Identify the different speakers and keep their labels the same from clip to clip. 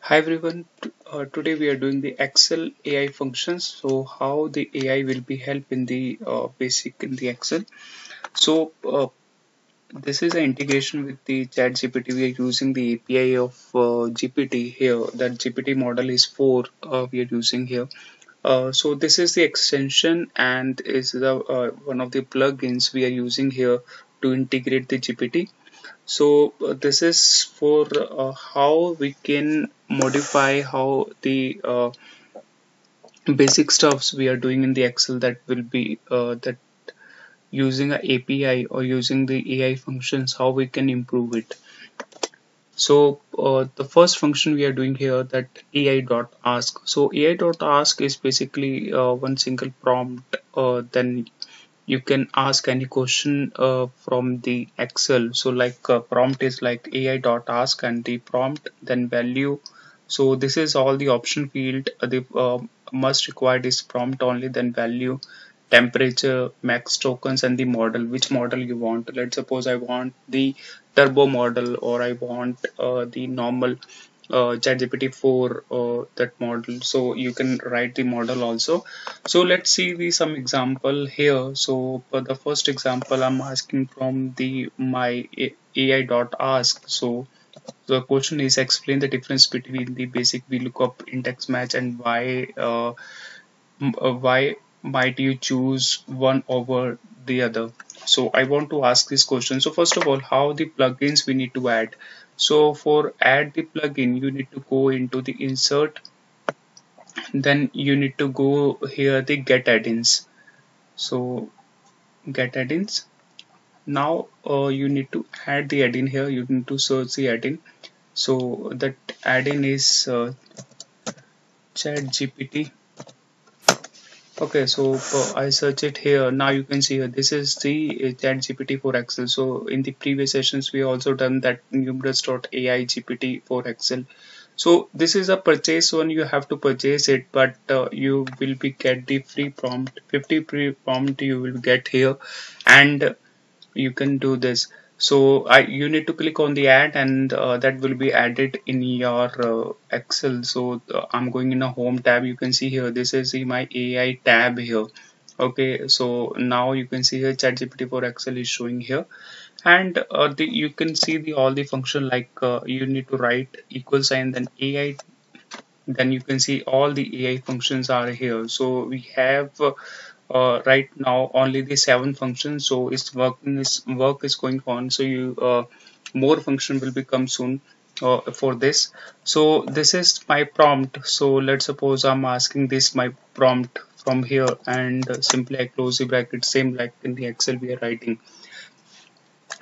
Speaker 1: Hi everyone. Today we are doing the Excel AI functions. So how the AI will be help in the basic in the Excel. So this is an integration with the ChatGPT. We are using the API of GPT here. That GPT model is 4. We are using here. So this is the extension and is the one of the plugins we are using here to integrate the GPT. So this is for how we can modify how the basic stuffs we are doing in the Excel that will be that using a API or using the AI functions, how we can improve it. So the first function we are doing here that AI.ASK. So AI.ASK is basically one single prompt. Then you can ask any question from the Excel. So like prompt is like AI.ask and the prompt then value. So this is all the option field. The must required is prompt only, then value, temperature, max tokens, and the model. Which model you want? Let's suppose I want the turbo model, or I want the normal ChatGPT 4 that model. So you can write the model also. So let's see the some example here. So for the first example, I'm asking from the my AI.ask. So the question is explain the difference between the basic VLOOKUP index match and why might you choose one over the other. So I want to ask this question. So first of all, how the plugins we need to add. So for add the plugin, you need to go into the insert, then you need to go here the get add-ins. So get add-ins. Now you need to add the add-in here. You need to search the add-in. So that add-in is ChatGPT. Okay, so I search it here. Now you can see here, this is the ChatGPT for Excel. So in the previous sessions, we also done that numerous.ai GPT for Excel. So this is a purchase one. You have to purchase it, but you will be get the free prompt, 50 free prompt you will get here, and you can do this. So you need to click on the add, and that will be added in your Excel. So I'm going in a home tab. You can see here, this is my AI tab here. Okay, so now you can see here ChatGPT for Excel is showing here, and you can see the all the function like you need to write equal sign then AI, then you can see all the AI functions are here. So we have right now only the 7 functions. So it's work is going on. So you more function will become soon for this. So this is my prompt. So let's suppose I'm asking this my prompt from here, and simply I close the bracket, same like in the Excel we are writing.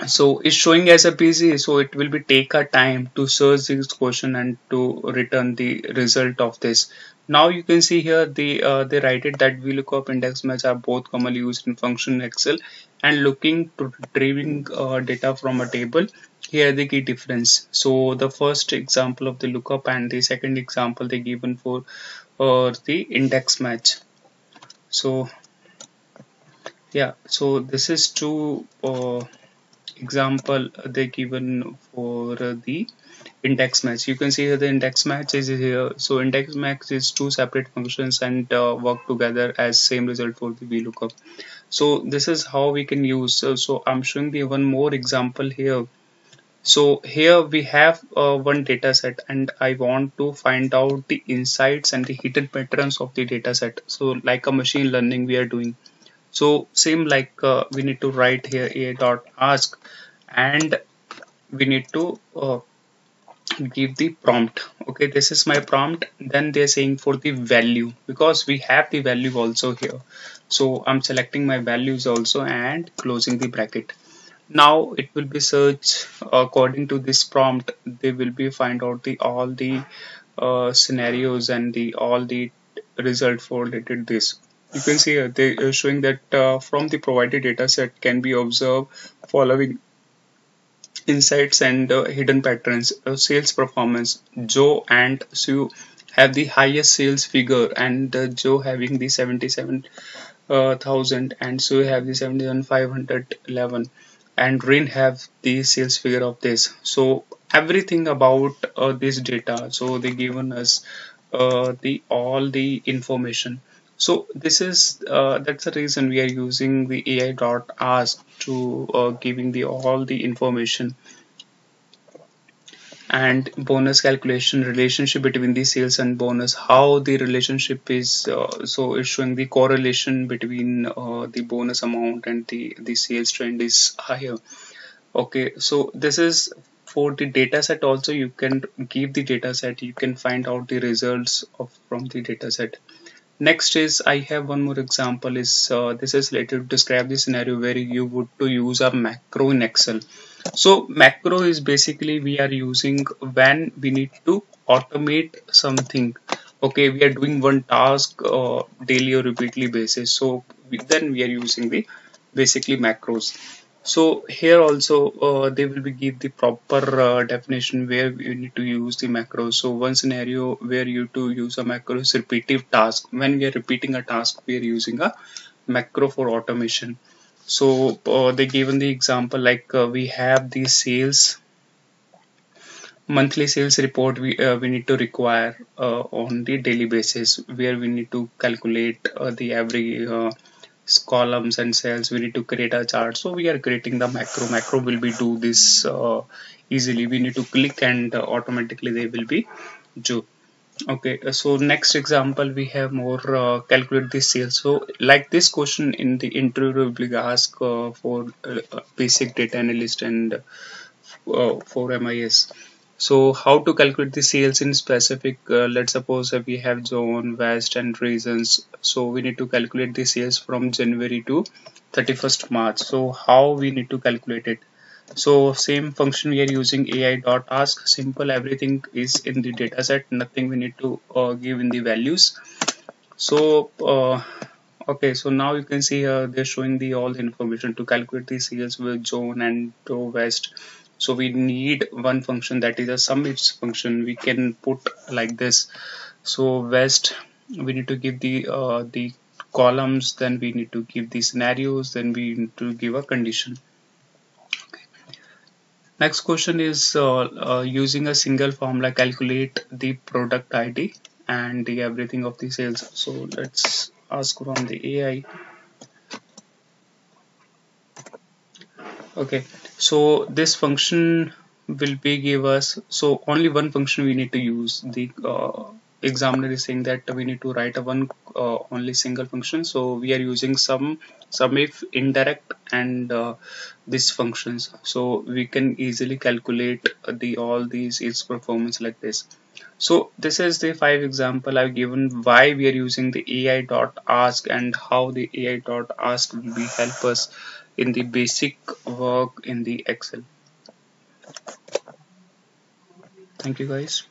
Speaker 1: So it's showing as a busy, so it will be take a time to search this question and to return the result of this. Now you can see here they write it that VLOOKUP index match are both commonly used in function Excel and looking to retrieving data from a table. Here the key difference. So the first example of the lookup and the second example they given for the index match. So yeah, so this is two example they given for the index match. You can see here the index match is here. So index match is two separate functions and work together as same result for the VLOOKUP. So this is how we can use. So I'm showing the one more example here. So here we have one data set, and I want to find out the insights and the hidden patterns of the data set. So like a machine learning we are doing. So same like we need to write here a.ask, and we need to give the prompt. Okay, this is my prompt. Then they're saying for the value, because we have the value also here. So I'm selecting my values also and closing the bracket. Now it will be search according to this prompt. They will be find out the all the scenarios and the all the result for related this. You can see they are showing that from the provided data set can be observed following insights and hidden patterns. Sales performance, Joe and Sue have the highest sales figure, and Joe having the 77,000 and Sue have the 77,511, and Rin have the sales figure of this. So everything about this data. So they given us the all the information. So this is that's the reason we are using the AI.ask to giving the all the information and bonus calculation relationship between the sales and bonus, how the relationship is so it's showing the correlation between the bonus amount and the sales trend is higher. Okay, so this is for the data set also. You can give the data set, you can find out the results of from the data set. Next is I have one more example is this is related to describe the scenario where you would to use a macro in Excel. So macro is basically we are using when we need to automate something. Okay, we are doing one task daily or repeatedly basis. So then we are using the basically macros. So here also they will be give the proper definition where you need to use the macros. So one scenario where you to use a macro is repetitive task. When we are repeating a task, we are using a macro for automation. So they given the example like we have the sales monthly sales report we need to require on the daily basis where we need to calculate the every columns and cells. We need to create a chart, so we are creating the macro will be do this easily. We need to click and automatically they will be do. Okay, so next example we have more calculate the sales. So like this question in the interview will be asked for basic data analyst and for MIS. So how to calculate the sales in specific, let's suppose we have zone, west and regions. So we need to calculate the sales from January to 31st March. So how we need to calculate it? So same function we are using AI.ask, simple, everything is in the dataset, nothing we need to give in the values. So okay, so now you can see they're showing the all the information to calculate the sales with zone and to west. So we need one function that is a sum if function we can put like this. So west we need to give the columns, then we need to give the scenarios, then we need to give a condition. Next question is using a single formula calculate the product ID and the everything of the sales. So let's ask from the AI. Okay, so this function will be give us, so only one function we need to use. The examiner is saying that we need to write a one only single function. So we are using some if indirect and these functions. So we can easily calculate the all these its performance like this. So this is the 5 example I've given why we are using the AI.ask and how the AI.ask will be help us in the basic work in the Excel. Thank you guys.